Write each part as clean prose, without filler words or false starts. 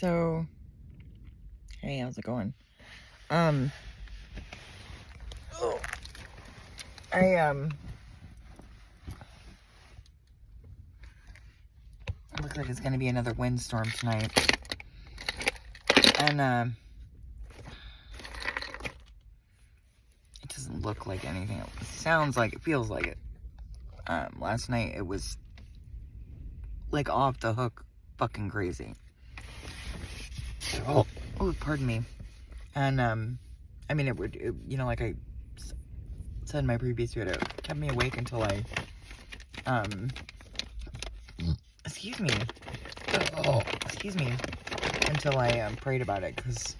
So, hey, how's it going? Looks like it's gonna be another windstorm tonight. And, it doesn't look like anything. It sounds like, it feels like it. Last night it was, like, off the hook fucking crazy. Oh, pardon me. And, I mean, like I said in my previous video, it kept me awake until I, excuse me, until I, prayed about it, because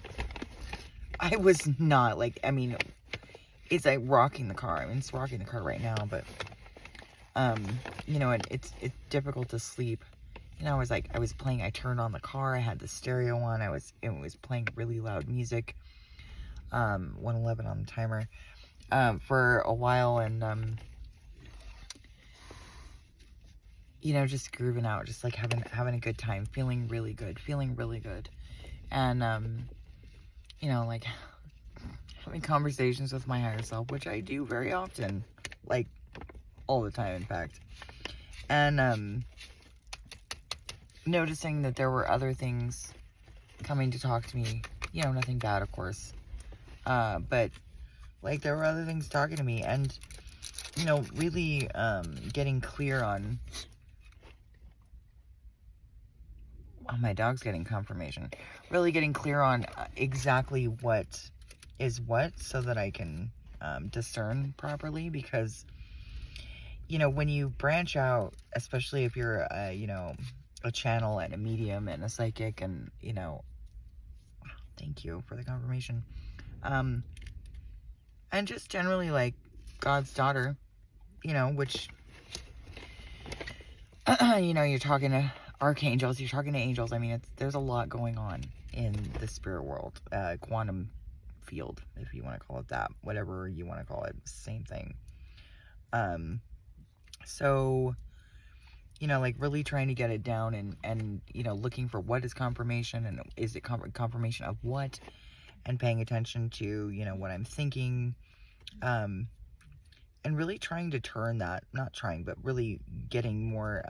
I was not, like, I mean, it's, like, rocking the car. I mean, it's rocking the car right now, but, it's difficult to sleep. I turned on the car, I had the stereo on, it was playing really loud music, 111 on the timer, for a while, and, just grooving out, just, like, having a good time, feeling really good, and, like, having conversations with my higher self, which I do very often, like, all the time, in fact, and, noticing that there were other things coming to talk to me, nothing bad, of course, but, like, there were other things talking to me, and, really, getting clear on, oh, my dog's getting confirmation, really getting clear on exactly what is what, so that I can, discern properly, because, when you branch out, especially if you're, a channel and a medium and a psychic, and, thank you for the confirmation, and just generally, like, God's daughter, which, you're talking to archangels, you're talking to angels. I mean, there's a lot going on in the spirit world, quantum field, if you want to call it that, whatever you want to call it, same thing. So, like, really trying to get it down, and looking for what is confirmation, and is it confirmation of what, and paying attention to, what I'm thinking, and really trying to turn that, not trying, but really getting more,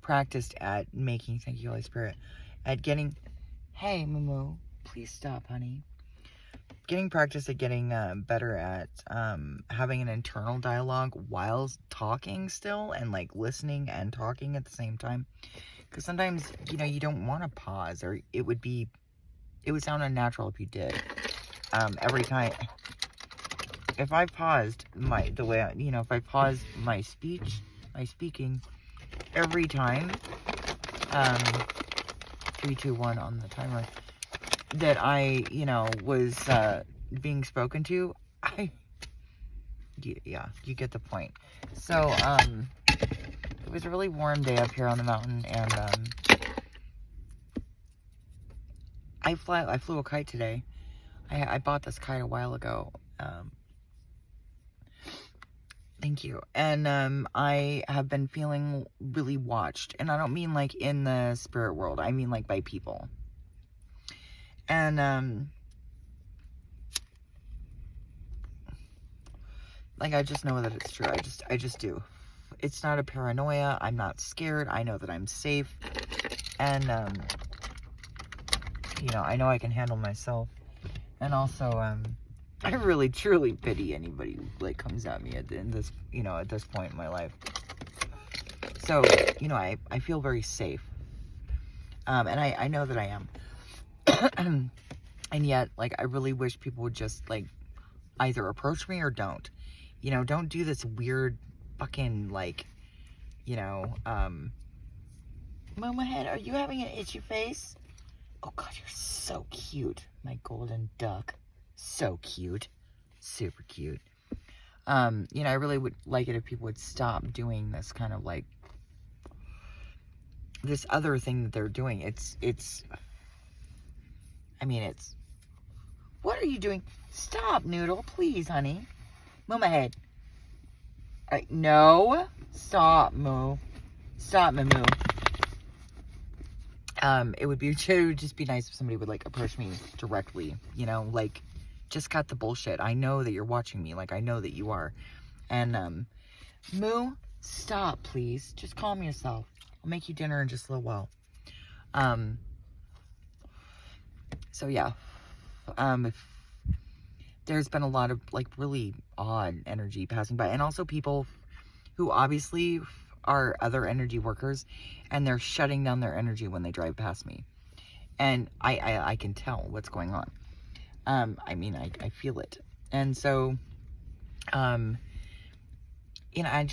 practiced at making, thank you, Holy Spirit, at getting, hey, Moo, please stop, honey. Getting practice at getting better at having an internal dialogue while talking still, and, like, listening and talking at the same time. Because sometimes, you don't want to pause, or it would sound unnatural if you did. Every time, if I paused if I paused my speaking, every time, 3, 2, 1 on the timer, that I, was, being spoken to, yeah, you get the point. So, it was a really warm day up here on the mountain, and, I flew a kite today. I bought this kite a while ago, thank you, and, I have been feeling really watched, and I don't mean, like, in the spirit world, I mean, like, by people. And, like, I just know that it's true. I just do. It's not a paranoia. I'm not scared. I know that I'm safe. And, I know I can handle myself. And also, I really, truly pity anybody who, like, comes at me at this point in my life. So, I feel very safe. And I know that I am. And yet, like, I really wish people would just, like, either approach me or don't. Don't do this weird fucking, like, Mama Head, are you having an itchy face? Oh, God, you're so cute. My golden duck. So cute. Super cute. I really would like it if people would stop doing this kind of, like, this other thing that they're doing. What are you doing? Stop, Noodle, please, honey. Mama Head. No. Stop, Moo. Stop, Moo. it would just be nice if somebody would like approach me directly, you know, like just cut the bullshit. I know that you're watching me, like I know that you are. And Moo, stop please, just calm yourself. I'll make you dinner in just a little while. So yeah, there's been a lot of like really odd energy passing by, and also people who obviously are other energy workers, and they're shutting down their energy when they drive past me, and I can tell what's going on. I mean, I feel it, and so, you know,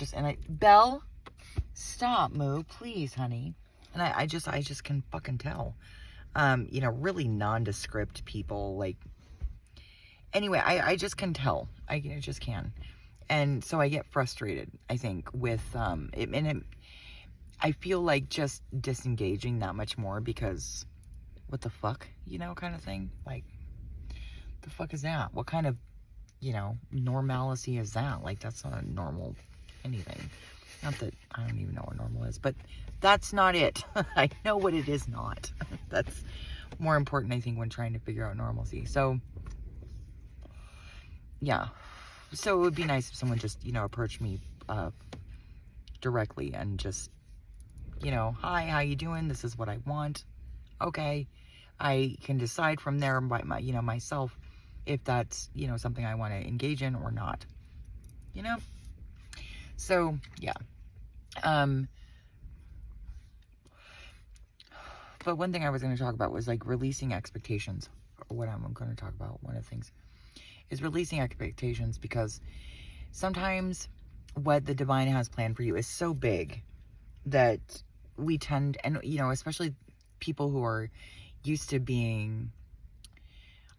Belle, stop, Moo, please, honey. And I just can fucking tell. You know, really nondescript people, like, anyway, I just can tell. I just can. And so I get frustrated, I think, with, I feel like just disengaging that much more because, what the fuck, you know, kind of thing. Like, the fuck is that? What kind of, you know, normalcy is that? Like, that's not a normal anything. Not that, I don't even know what normal is, but that's not it. I know what it is not. That's more important, I think, when trying to figure out normalcy. So, yeah. So it would be nice if someone just, you know, approached me directly and just, you know, hi, how you doing? This is what I want. Okay. I can decide from there by you know, myself if that's, you know, something I want to engage in or not. You know? So, yeah. But one thing I was going to talk about was like releasing expectations. What I'm going to talk about, one of the things is releasing expectations, because sometimes what the divine has planned for you is so big that we tend, and you know, especially people who are used to being,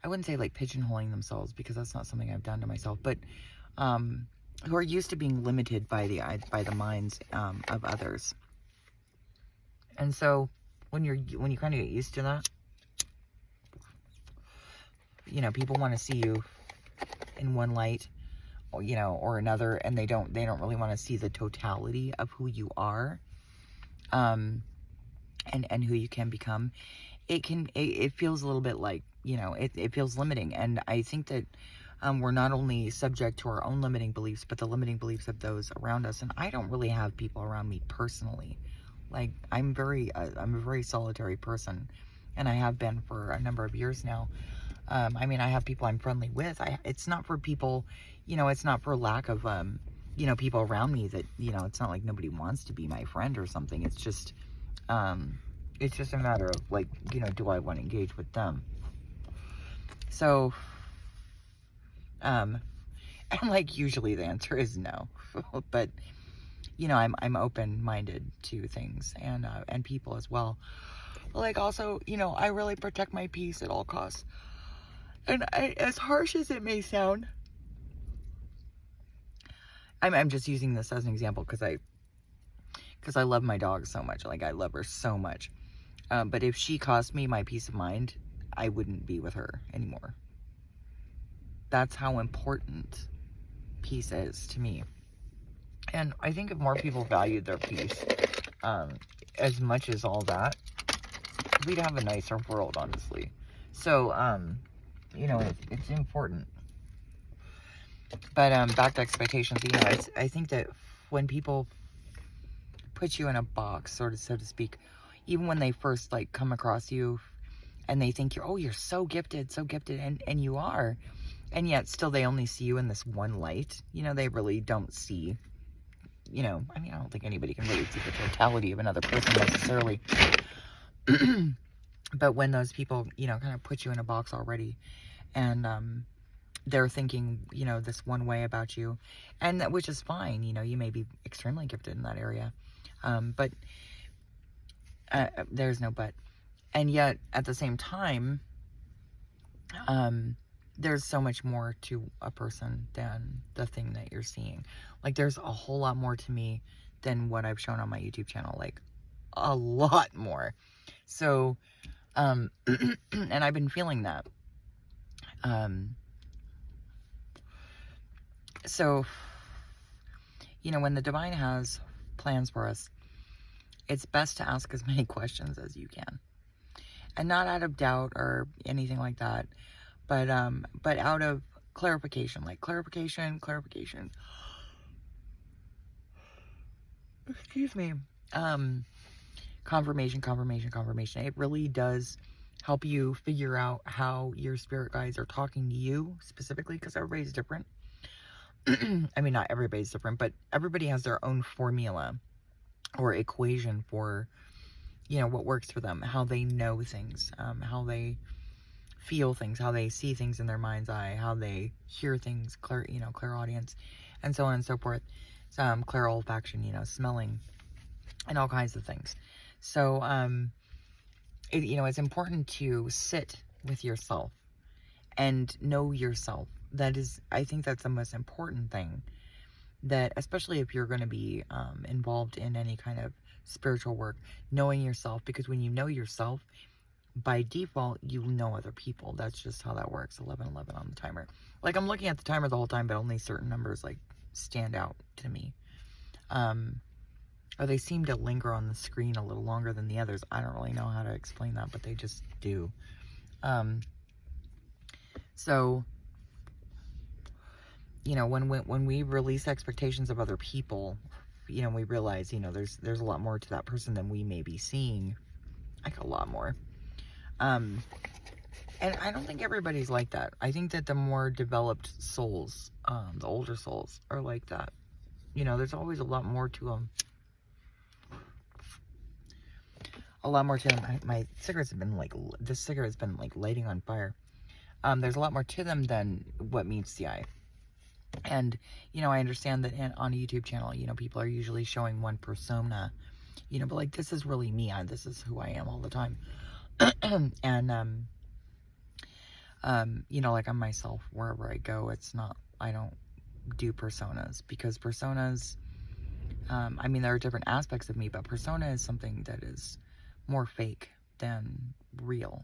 I wouldn't say like pigeonholing themselves, because that's not something I've done to myself, but who are used to being limited by the minds of others. And so when you kind of get used to that, you know, people want to see you in one light, or, you know, or another, and they don't really want to see the totality of who you are, and who you can become. It feels a little bit like, you know, it feels limiting. And I think that we're not only subject to our own limiting beliefs, but the limiting beliefs of those around us. And I don't really have people around me personally. Like, I'm a very solitary person, and I have been for a number of years now. I mean, I have people I'm friendly with. It's not for people, you know, it's not for lack of, you know, people around me that, you know, it's not like nobody wants to be my friend or something. It's just a matter of, like, you know, do I want to engage with them? So, and like, usually the answer is no, but, you know, I'm open-minded to things, and people as well. Like, also, you know, I really protect my peace at all costs. And as harsh as it may sound, I'm just using this as an example because I love my dog so much. Like, I love her so much. But if she cost me my peace of mind, I wouldn't be with her anymore. That's how important peace is to me. And I think if more people valued their peace as much as all that, we'd have a nicer world, honestly. So, you know, it's important. But back to expectations, you know, I think that when people put you in a box, sort of, so to speak, even when they first, like, come across you and they think you're so gifted, and you are, and yet still they only see you in this one light. You know, they really don't see, you know, I mean, I don't think anybody can really see the totality of another person necessarily. But when those people, you know, kind of put you in a box already, and they're thinking, you know, this one way about you, and that, which is fine, you know, you may be extremely gifted in that area, but there's no but. And yet, at the same time, there's so much more to a person than the thing that you're seeing. Like, there's a whole lot more to me than what I've shown on my YouTube channel. Like, a lot more. So, and I've been feeling that. So, you know, when the divine has plans for us, it's best to ask as many questions as you can. And not out of doubt or anything like that, but out of clarification, like clarification. Excuse me. Confirmation. It really does help you figure out how your spirit guides are talking to you specifically, because everybody's different. I mean, not everybody's different, but everybody has their own formula or equation for, you know, what works for them, how they know things, how they feel things, how they see things in their mind's eye, how they hear things, clairaudience, and so on and so forth. Clair olfaction, smelling, and all kinds of things. So, it's important to sit with yourself and know yourself. I think that's the most important thing, that especially if you're going to be involved in any kind of spiritual work, knowing yourself, because when you know yourself, by default, you know other people. That's just how that works. 11:11 on the timer. Like, I'm looking at the timer the whole time, but only certain numbers like stand out to me. Or they seem to linger on the screen a little longer than the others. I don't really know how to explain that, but they just do. So, when we release expectations of other people, we realize, there's a lot more to that person than we may be seeing. Like, a lot more. And I don't think everybody's like that. I think that the more developed souls, the older souls, are like that. There's always a lot more to them. A lot more to them. My cigarettes have been this cigarette's been lighting on fire. There's a lot more to them than what meets the eye. And, I understand that on a YouTube channel, people are usually showing one persona, but this is really me. This is who I am all the time. And, I'm myself wherever I go. I don't do personas, because personas, there are different aspects of me, but persona is something that is more fake than real.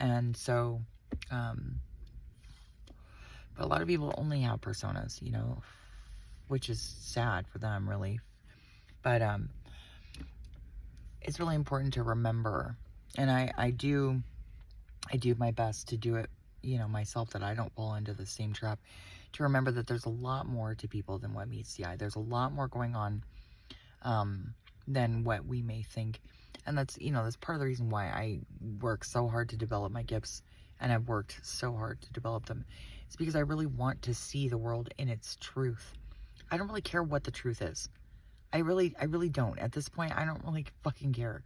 And so, but a lot of people only have personas, which is sad for them, really. But, it's really important to remember, and I do my best to do it, myself, that I don't fall into the same trap, to remember that there's a lot more to people than what meets the eye. There's a lot more going on, than what we may think. And that's part of the reason why I work so hard to develop my gifts, and I've worked so hard to develop them. It's because I really want to see the world in its truth. I don't really care what the truth is. I really don't. At this point, I don't really fucking care.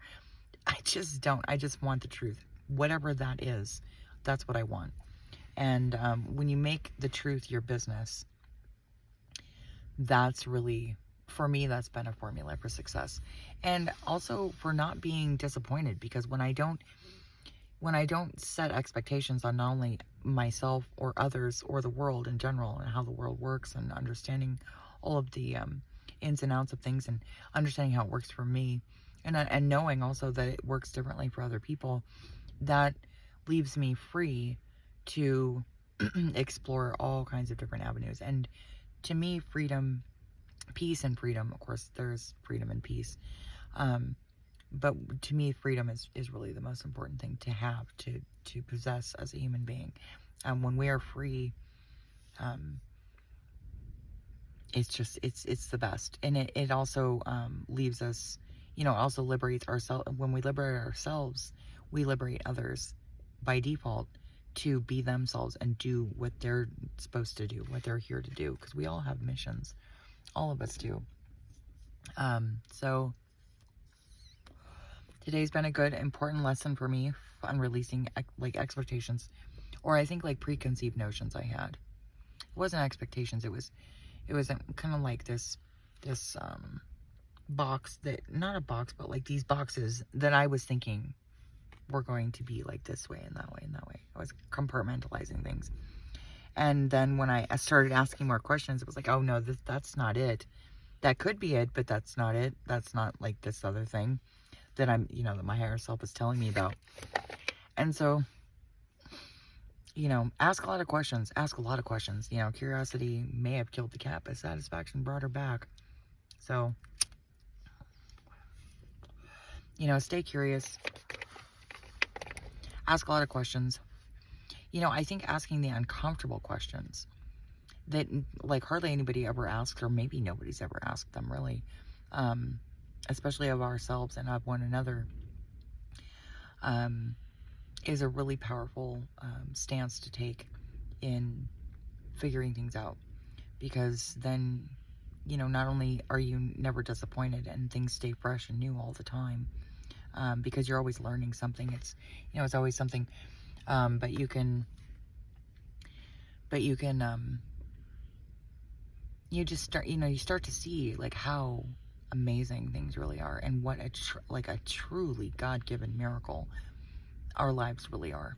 I just don't. I just want the truth. Whatever that is, that's what I want. And when you make the truth your business, that's really, for me, that's been a formula for success. And also for not being disappointed, because when I don't set expectations on not only myself or others or the world in general, and how the world works, and understanding all of the ins and outs of things, and understanding how it works for me, and knowing also that it works differently for other people, that leaves me free to explore all kinds of different avenues. And to me, freedom, peace and freedom, of course, there's freedom and peace. But to me, freedom is really the most important thing to have, to possess as a human being. When we are free, it's the best. And it also leaves us, also liberates ourselves. When we liberate ourselves, we liberate others by default to be themselves and do what they're supposed to do, what they're here to do, because we all have missions. All of us do. So today's been a good, important lesson for me on releasing expectations, or I think preconceived notions I had. It wasn't expectations. It was kind of like this box, that, not a box, but these boxes that I was thinking were going to be this way and that way and that way. I was compartmentalizing things. And then when I started asking more questions, it was oh no, that's not it. That could be it, but that's not it. That's not this other thing that that my higher self is telling me about. And so, ask a lot of questions. Curiosity may have killed the cat, but satisfaction brought her back. So, stay curious. Ask a lot of questions. You know, I think asking the uncomfortable questions that, like, hardly anybody ever asks, or maybe nobody's ever asked them, really, especially of ourselves and of one another, is a really powerful stance to take in figuring things out. Because then, you know, not only are you never disappointed and things stay fresh and new all the time, because you're always learning something. It's, you know, it's always something, but you can, you just start, you know, you start to see, like, how amazing things really are, and what a truly God-given miracle our lives really are.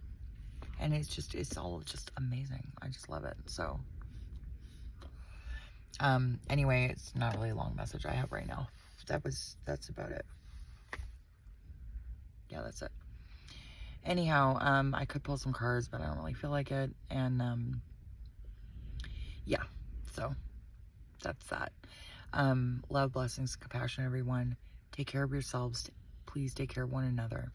And it's all just amazing. I just love it. So, anyway, it's not really a long message I have right now. That's about it. Yeah, that's it. Anyhow, I could pull some cards, but I don't really feel like it. And, yeah, so that's that. Love, blessings, compassion, everyone. Take care of yourselves. Please take care of one another.